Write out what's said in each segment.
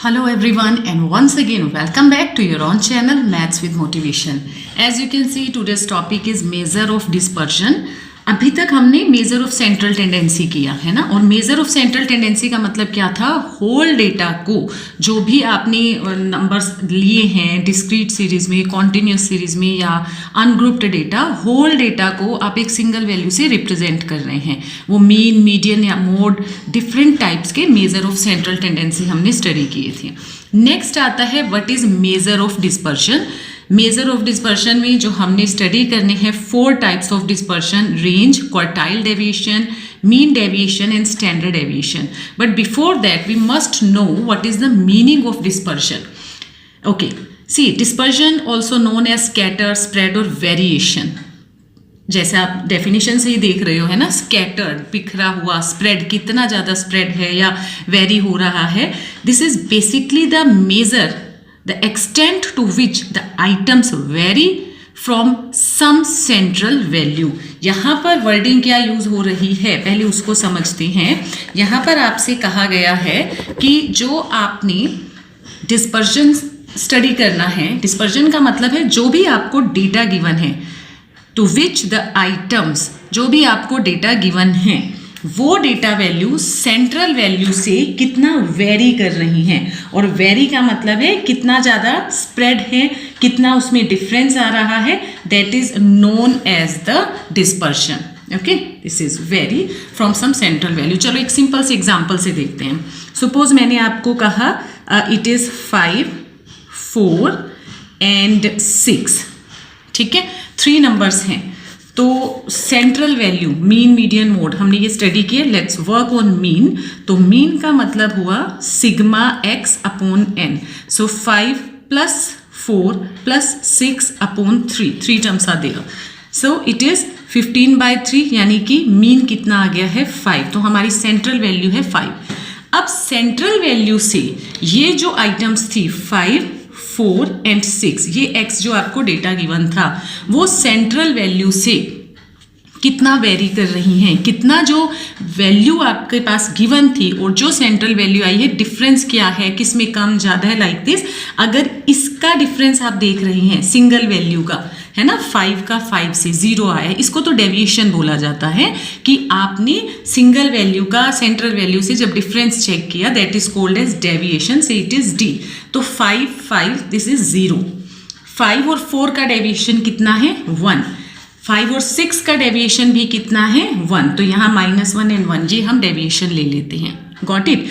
Hello everyone and once again welcome back to your own channel Maths with Motivation. As you can see today's topic is measure of dispersion. अभी तक हमने major of central tendency किया है ना, और major of central tendency का मतलब क्या था, होल डेटा को जो भी आपने नंबर्स लिए हैं डिस्क्रीट सीरीज में, कॉन्टिन्यूस सीरीज में या अनग्रुप्ड डेटा, होल डेटा को आप एक सिंगल वैल्यू से रिप्रेजेंट कर रहे हैं. वो मीन, मीडियन या मोड, डिफरेंट टाइप्स के मेजर ऑफ सेंट्रल टेंडेंसी हमने स्टडी किए थे. नेक्स्ट आता है what is measure of dispersion. Measure of dispersion में जो हमने स्टडी करने हैं 4 types of dispersion: range, quartile deviation, mean deviation and standard deviation. But before that we must know what is the meaning of dispersion. Okay, see dispersion also known as scatter, spread और variation. जैसे आप definition से ही देख रहे हो है ना, scattered बिखरा हुआ, स्प्रेड कितना ज़्यादा स्प्रेड है या वेरी हो रहा है. This is basically the measure the extent to which the items vary from some central value. यहाँ पर वर्डिंग क्या यूज़ हो रही है पहले उसको समझते हैं. यहाँ पर आपसे कहा गया है कि जो आपने डिस्पर्जन स्टडी करना है, डिस्पर्जन का मतलब है जो भी आपको डेटा गिवन है, टू विच द आइटम्स, जो भी आपको डेटा गिवन है वो डेटा वैल्यू सेंट्रल वैल्यू से कितना वेरी कर रही हैं. और वेरी का मतलब है कितना ज़्यादा स्प्रेड है, कितना उसमें डिफरेंस आ रहा है. That is known as the dispersion. Okay, this is vary from some central value. चलो एक सिंपल से एग्जांपल से देखते हैं. सपोज मैंने आपको कहा इट इज़ 5, 4 एंड 6. ठीक है, 3 नंबर्स हैं. तो central value, mean, median, mode, हमने ये स्टडी किया. Let's work on mean. तो मीन का मतलब हुआ सिग्मा x अपॉन n. सो 5 प्लस 4 प्लस 6 अपॉन 3 टर्म्स आ देगा. सो इट इज 15/3, यानी कि मीन कितना आ गया है 5. तो हमारी सेंट्रल वैल्यू है 5. अब सेंट्रल वैल्यू से ये जो आइटम्स थी 5, 4 एंड 6, ये x जो आपको डेटा गिवन था वो सेंट्रल वैल्यू से कितना वेरी कर रही हैं, कितना जो वैल्यू आपके पास गिवन थी और जो सेंट्रल वैल्यू आई है डिफरेंस क्या है, किस में कम ज़्यादा है, लाइक दिस. अगर इसका डिफरेंस आप देख रहे हैं सिंगल वैल्यू का, है ना, 5 का 5 से 0 आया है, इसको तो डेविएशन बोला जाता है कि आपने सिंगल वैल्यू का सेंट्रल वैल्यू से जब डिफरेंस चेक किया, that is called as deviation. Say it is d. तो 5, 5, दिस इज 0. 5 और 4 का डेविएशन कितना है 1. 5 और 6 का डेविएशन भी कितना है 1. तो यहाँ -1 एंड 1 ये हम डेविएशन ले लेते हैं. Got it.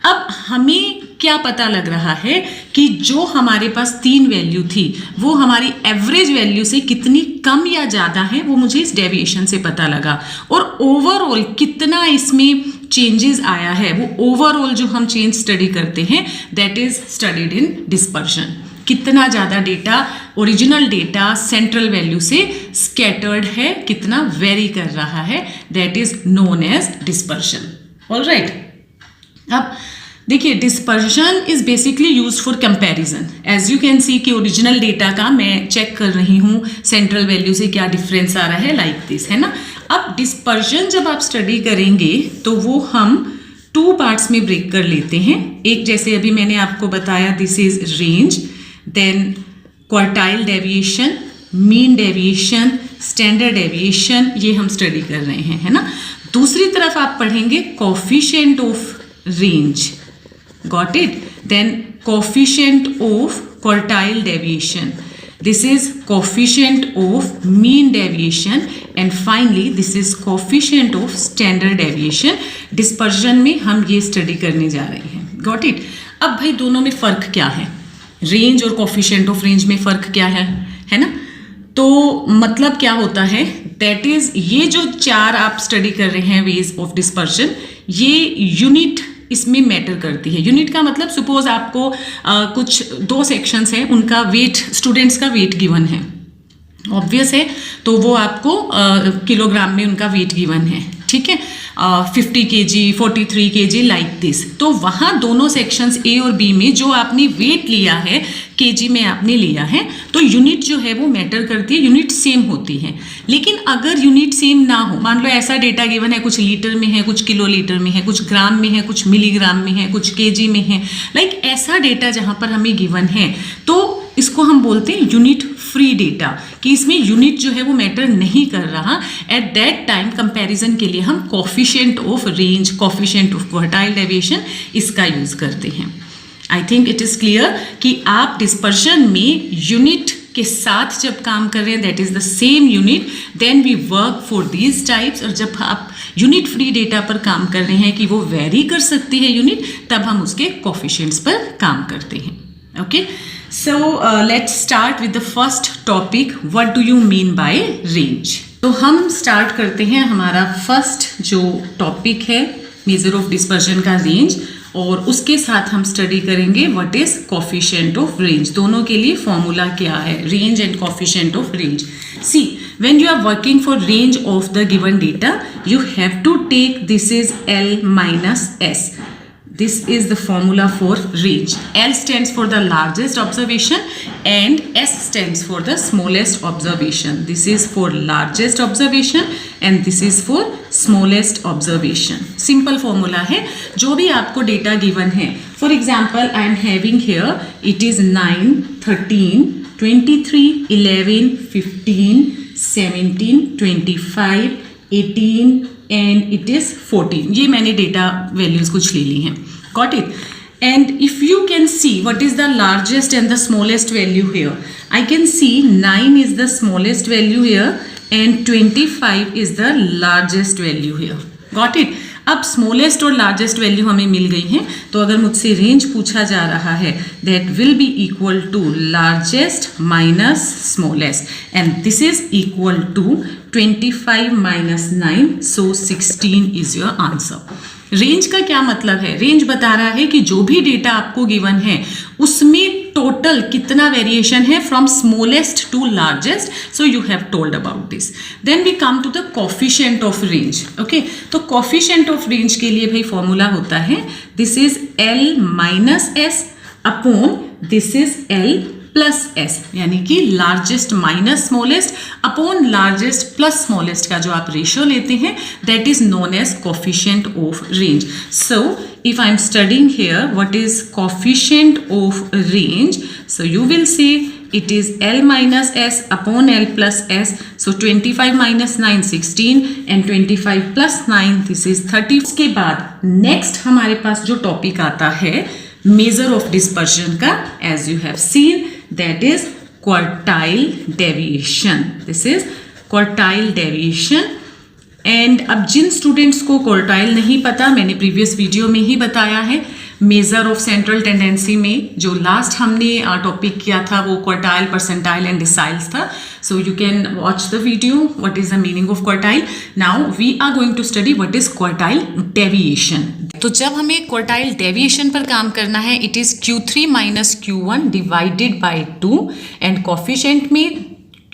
अब हमें क्या पता लग रहा है कि जो हमारे पास 3 वैल्यू थी वो हमारी एवरेज वैल्यू से कितनी कम या ज़्यादा है, वो मुझे इस डेविएशन से पता लगा. और ओवरऑल कितना इसमें चेंजेस आया है, वो ओवरऑल जो हम चेंज स्टडी करते हैं that is studied in dispersion. कितना ज़्यादा data, original data central value से स्कैटर्ड है, कितना वेरी कर रहा है, that is known as dispersion. Alright. अब देखिए dispersion is basically use for comparison. As you can see कि ओरिजिनल डेटा का मैं चेक कर रही हूँ सेंट्रल वैल्यू से क्या डिफरेंस आ रहा है, लाइक दिस, है ना. अब डिस्पर्शन जब आप स्टडी करेंगे तो वो हम 2 पार्ट्स में ब्रेक कर लेते हैं. एक जैसे अभी मैंने आपको बताया, this is range, then quartile deviation, mean deviation, standard deviation, ये हम स्टडी कर रहे हैं, है ना. दूसरी तरफ आप पढ़ेंगे coefficient of range. Got it? Then coefficient of quartile deviation. This is coefficient of mean deviation and finally this is coefficient of standard deviation. Dispersion में हम ये स्टडी करने जा रहे हैं. Got it? अब भाई दोनों में फ़र्क क्या है, रेंज और coefficient of range में फ़र्क क्या है ना. तो मतलब क्या होता है, दैट इज़ ये जो 4 आप स्टडी कर रहे हैं वेज ऑफ डिस्पर्शन, ये यूनिट इसमें मैटर करती है. यूनिट का मतलब सपोज आपको कुछ 2 सेक्शंस हैं, उनका वेट, स्टूडेंट्स का वेट गिवन है, ऑब्वियस है, तो वो आपको किलोग्राम में उनका वेट गिवन है. ठीक है, 50 kg 43 kg लाइक दिस। तो वहाँ दोनों सेक्शंस ए और बी में जो आपने वेट लिया है केजी में आपने लिया है, तो यूनिट जो है वो मैटर करती है, यूनिट सेम होती है। लेकिन अगर यूनिट सेम ना हो, मान लो ऐसा डेटा गिवन है, कुछ लीटर में है, कुछ किलो लीटर में है, कुछ ग्राम में है, कुछ मिलीग्राम में है, कुछ केजी में है, लाइक ऐसा डेटा जहाँ पर हमें गिवन है, तो इसको हम बोलते हैं यूनिट फ्री डेटा, कि इसमें यूनिट जो है वो मैटर नहीं कर रहा। एट दैट टाइम कंपैरिजन के लिए हम coefficient of range, coefficient of quartile deviation इसका यूज करते हैं। I think it is clear कि आप डिस्पर्शन में यूनिट के साथ जब काम कर रहे हैं, that is the same unit, then we work for these types. और जब आप यूनिट फ्री डेटा पर काम कर रहे हैं कि वो वेरी कर सकती है यूनिट, तब हम उसके कोफिशिएंट्स पर काम करते हैं। Okay, so let's start with the first topic, what do you mean by range। तो हम स्टार्ट करते हैं हमारा फर्स्ट जो टॉपिक है मेजर ऑफ डिस्पर्जन का, रेंज, और उसके साथ हम स्टडी करेंगे what is coefficient of range. दोनों के लिए फॉर्मूला क्या है, range and coefficient of range. See, when you are working for range of the given data, you have to take this is L minus S. This is the formula for range. L stands for the largest observation and S stands for the smallest observation. This is for largest observation and this is for smallest observation. Simple formula है। जो भी आपको data given है, for example I am having here it is 9, 13, 23, 11, 15, 17, 25, 18 and it is 14। ये मैंने data values कुछ ले ली हैं। Got it? And if you can see what is the largest and the smallest value here, I can see 9 is the smallest value here and 25 is the largest value here. Got it? अब smallest और largest value हमें मिल गई हैं, तो अगर मुझसे range पूछा जा रहा है, that will be equal to largest minus smallest and this is equal to 25 minus 9, so 16 is your answer. Range का क्या मतलब है? रेंज बता रहा है कि जो भी डेटा आपको गिवन है उसमें टोटल कितना वेरिएशन है from smallest to largest, so you have told about this. Then we come to the coefficient of range. Okay, तो कोफिशिएंट ऑफ रेंज के लिए भाई फॉर्मूला होता है this is L minus S upon this is L plus S, यानी कि largest minus smallest upon largest plus smallest का जो आप रेशियो लेते हैं, that is known as coefficient of range. So if I am studying here what is coefficient of range, so you will see it is L minus S upon L plus S, so 25 minus 9 16 and 25 plus 9 this is 30। उसके बाद next हमारे पास जो topic आता है measure of dispersion का, as you have seen that is quartile deviation. This is quartile deviation। And अब जिन students को क्वार्टाइल नहीं पता, मैंने प्रीवियस वीडियो में ही बताया है, मेजर ऑफ सेंट्रल टेंडेंसी में जो लास्ट हमने टॉपिक किया था वो क्वार्टाइल, परसेंटाइल एंड डिसाइल्स था। So you can watch the video what is the meaning of quartile. Now we are going to study what is quartile deviation. तो जब हमें क्वार्टाइल डेविएशन पर काम करना है, it is Q3 minus Q1 divided by 2 and coefficient में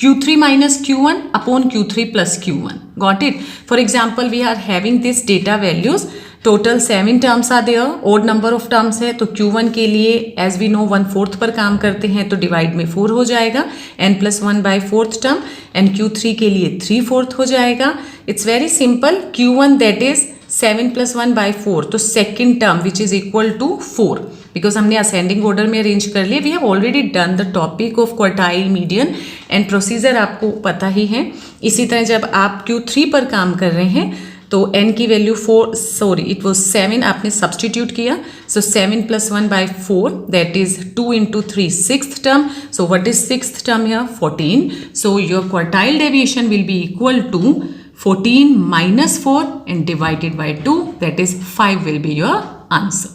Q3 minus Q1 upon Q3 plus Q1. Got it? For example, we are having this data values. Total 7 terms are there. Odd number of terms है, तो Q1 के लिए as we know 1/4 पर काम करते हैं, तो डिवाइड में 4 हो जाएगा, n plus 1 by 4th term, and Q3 के लिए 3/4 हो जाएगा। It's very simple. Q1 that is 7 plus 1 by 4, तो second term which is equal to 4, because हमने असेंडिंग ऑर्डर में अरेंज कर लिया। We have already done the topic of quartile, median and procedure आपको पता ही है। इसी तरह जब आप Q3 पर काम कर रहे हैं तो n की वैल्यू 7 आपने सब्सटीट्यूट किया, so 7 plus 1 by 4 that is 2 into 3 6th term, so what is 6th term here 14, so your quartile deviation will be equal to 14 minus 4 and divided by 2, that is 5 will be your answer.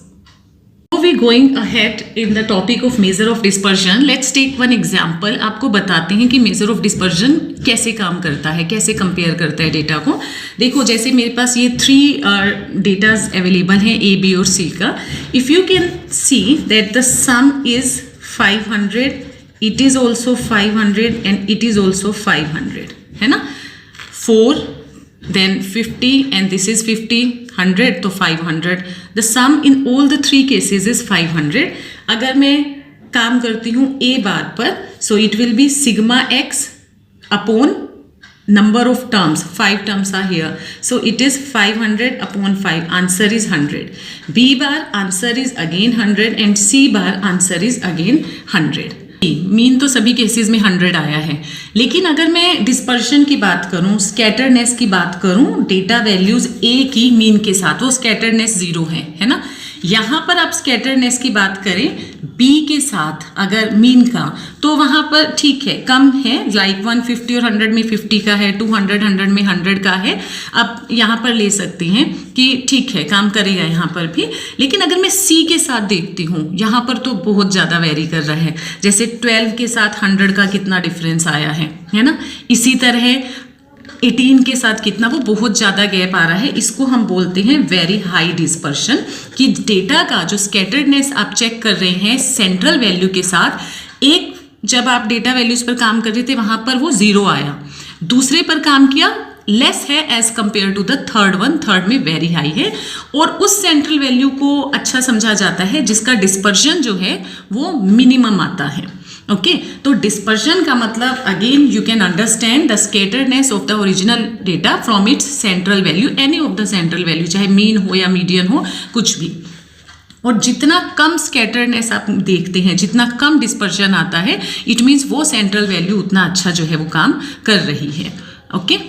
Now we going ahead in the topic of measure of dispersion. Let's take one example. आपको बताते हैं कि measure of dispersion कैसे काम करता है, कैसे compare करता है डेटा को। देखो जैसे मेरे पास ये 3 डेटाज अवेलेबल हैं A, B और C का। If you can see that the sum is 500, it is also 500 and it is also 500, है ना। 4 then 50 and this is 50, 100 तो 500. The sum in all the three cases is 500. अगर मैं काम करती हूँ a बार पर, so it will be sigma x upon number of terms. 5 terms are here, so it is 500 upon 5. Answer is 100. B bar answer is again 100 and C bar answer is again 100. Mean तो सभी cases में 100 आया है, लेकिन अगर मैं dispersion की बात करूं, स्कैटरनेस की बात करूं, डेटा वैल्यूज ए की मीन के साथ, वो स्कैटरनेस 0 है ना। यहाँ पर आप स्कैटरनेस की बात करें बी के साथ अगर मीन का, तो वहाँ पर ठीक है, कम है, लाइक 150 और 100 में 50 का है, 200 100 में 100 का है। अब यहाँ पर ले सकते हैं कि ठीक है, काम करेगा यहाँ पर भी। लेकिन अगर मैं सी के साथ देखती हूँ, यहाँ पर तो बहुत ज़्यादा वेरी कर रहा है। जैसे 12 के साथ 100 का कितना डिफरेंस आया है ना। इसी तरह 18 के साथ कितना, वो बहुत ज़्यादा गैप आ रहा है। इसको हम बोलते हैं वेरी हाई डिस्पर्शन, कि डेटा का जो स्कैटर्डनेस आप चेक कर रहे हैं सेंट्रल वैल्यू के साथ, एक जब आप डेटा वैल्यूज पर काम कर रहे थे वहाँ पर वो 0 आया, दूसरे पर काम किया लेस है as compare to the third one, third में वेरी हाई है। और उस सेंट्रल वैल्यू को अच्छा समझा जाता है जिसका डिस्पर्शन जो है वो मिनिमम आता है। ओके, तो डिस्पर्शन का मतलब again you can understand the scatteredness of the original data from its central value, any of the central value, चाहे मीन हो या मीडियन हो, कुछ भी। और जितना कम स्कैटर्डनेस आप देखते हैं, जितना कम डिस्पर्शन आता है, इट मीन्स वो सेंट्रल वैल्यू उतना अच्छा जो है वो काम कर रही है। ओके।